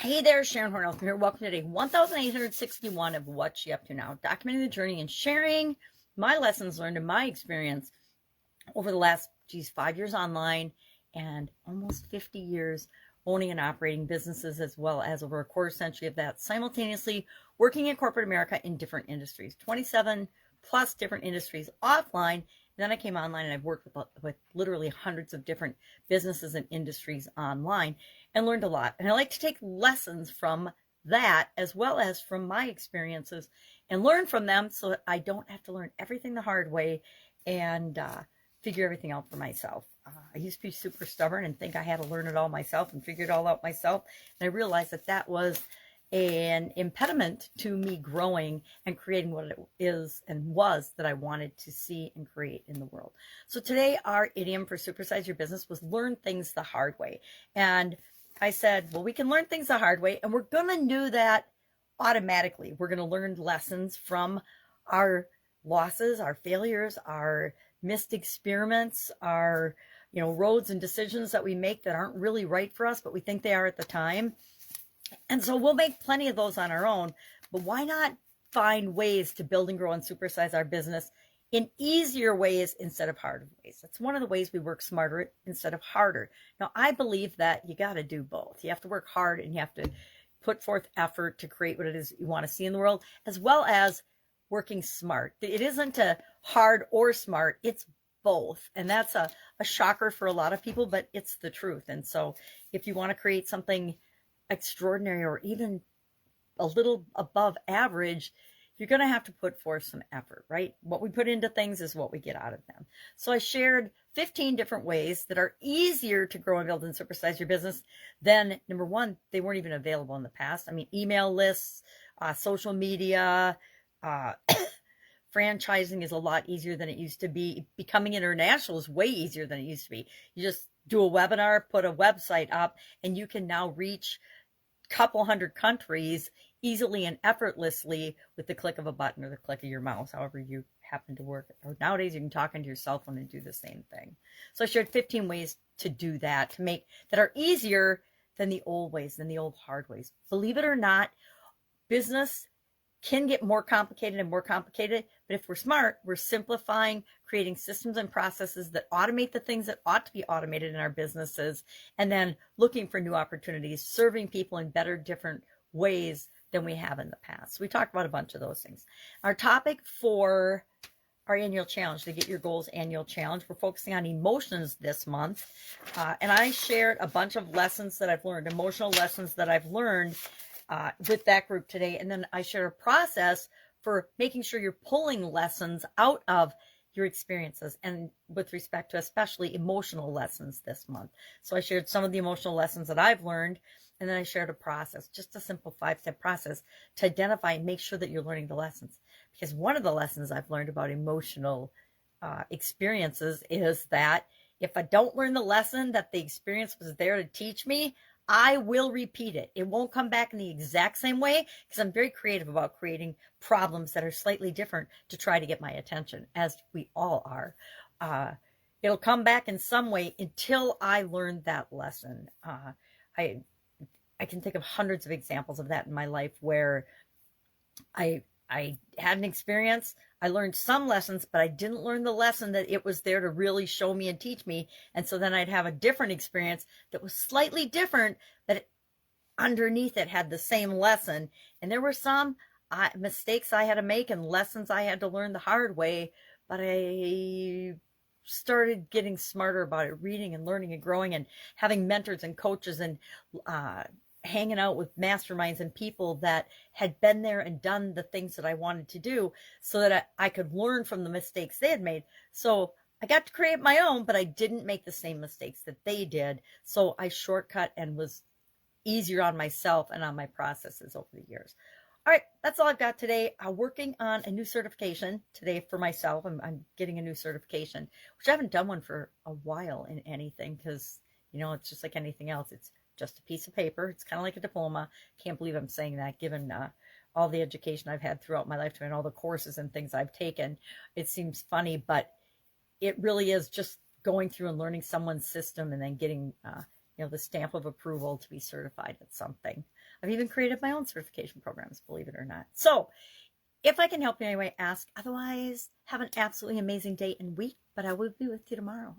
Hey there, Sharon Horne-Ellstrom here. Welcome to day 1861 of What's She Up To Now, documenting the journey and sharing my lessons learned and my experience over the last, 5 years online and almost 50 years owning and operating businesses, as well as over a quarter century of that, simultaneously working in corporate America in different industries, 27 plus different industries offline. And then I came online and I've worked with literally hundreds of different businesses and industries online and learned a lot. And I like to take lessons from that as well as from my experiences and learn from them so that I don't have to learn everything the hard way and figure everything out for myself. I used to be super stubborn and think I had to learn it all myself and figure it all out myself. And I realized that that was an impediment to me growing and creating what it is and was that I wanted to see and create in the world. So today our idiom for supersize your business was learn things the hard way. And I said, well, we can learn things the hard way, and we're going to do that automatically. We're going to learn lessons from our losses, our failures, our missed experiments, our roads and decisions that we make that aren't really right for us, but we think they are at the time. And so we'll make plenty of those on our own, but why not find ways to build and grow and supersize our business in easier ways instead of harder ways? That's one of the ways we work smarter instead of harder. Now, I believe that you got to do both. You have to work hard and you have to put forth effort to create what it is you want to see in the world, as well as working smart. It isn't a hard or smart, it's both. And that's a shocker for a lot of people, but it's the truth. And so if you want to create something extraordinary or even a little above average, you're going to have to put forth some effort, right? What we put into things is what we get out of them. So I shared 15 different ways that are easier to grow and build and supersize your business than, number one, they weren't even available in the past. I mean, email lists, social media, franchising is a lot easier than it used to be. Becoming international is way easier than it used to be. You just do a webinar, put a website up, and you can now reach a couple hundred countries easily and effortlessly with the click of a button or the click of your mouse, however you happen to work. Or nowadays you can talk into your cell phone and do the same thing. So I shared 15 ways to do that, to make that are easier than the old ways, than the old hard ways. Believe it or not, business can get more complicated and more complicated, but if we're smart, we're simplifying, creating systems and processes that automate the things that ought to be automated in our businesses, and then looking for new opportunities, serving people in better, different ways than we have in the past. We talked about a bunch of those things. Our topic for our annual challenge, to get your goals annual challenge, we're focusing on emotions this month. And I shared a bunch of lessons that I've learned, emotional lessons that I've learned with that group today. And then I share a process for making sure you're pulling lessons out of your experiences, and with respect to especially emotional lessons this month. So I shared some of the emotional lessons that I've learned, and then I shared a process, just a simple 5-step process to identify and make sure that you're learning the lessons. Because one of the lessons I've learned about emotional experiences is that if I don't learn the lesson that the experience was there to teach me, I will repeat it. It won't come back in the exact same way, because I'm very creative about creating problems that are slightly different to try to get my attention, as we all are. It'll come back in some way until I learn that lesson. I can think of hundreds of examples of that in my life where I had an experience, I learned some lessons, but I didn't learn the lesson that it was there to really show me and teach me. And so then I'd have a different experience that was slightly different, but underneath it had the same lesson. And there were some mistakes I had to make and lessons I had to learn the hard way, but I started getting smarter about it, reading and learning and growing and having mentors and coaches and hanging out with masterminds and people that had been there and done the things that I wanted to do, so that I could learn from the mistakes they had made. So I got to create my own, but I didn't make the same mistakes that they did. So I shortcut and was easier on myself and on my processes over the years. All right, that's all I've got today. I'm working on a new certification today for myself. I'm getting a new certification, which I haven't done one for a while in anything, because, it's just like anything else. It's just a piece of paper. It's kind of like a diploma. Can't believe I'm saying that, given all the education I've had throughout my lifetime and all the courses and things I've taken. It seems funny, but it really is just going through and learning someone's system and then getting the stamp of approval to be certified at something. I've even created my own certification programs, believe it or not. So if I can help you anyway, ask. Otherwise, have an absolutely amazing day and week, but I will be with you tomorrow.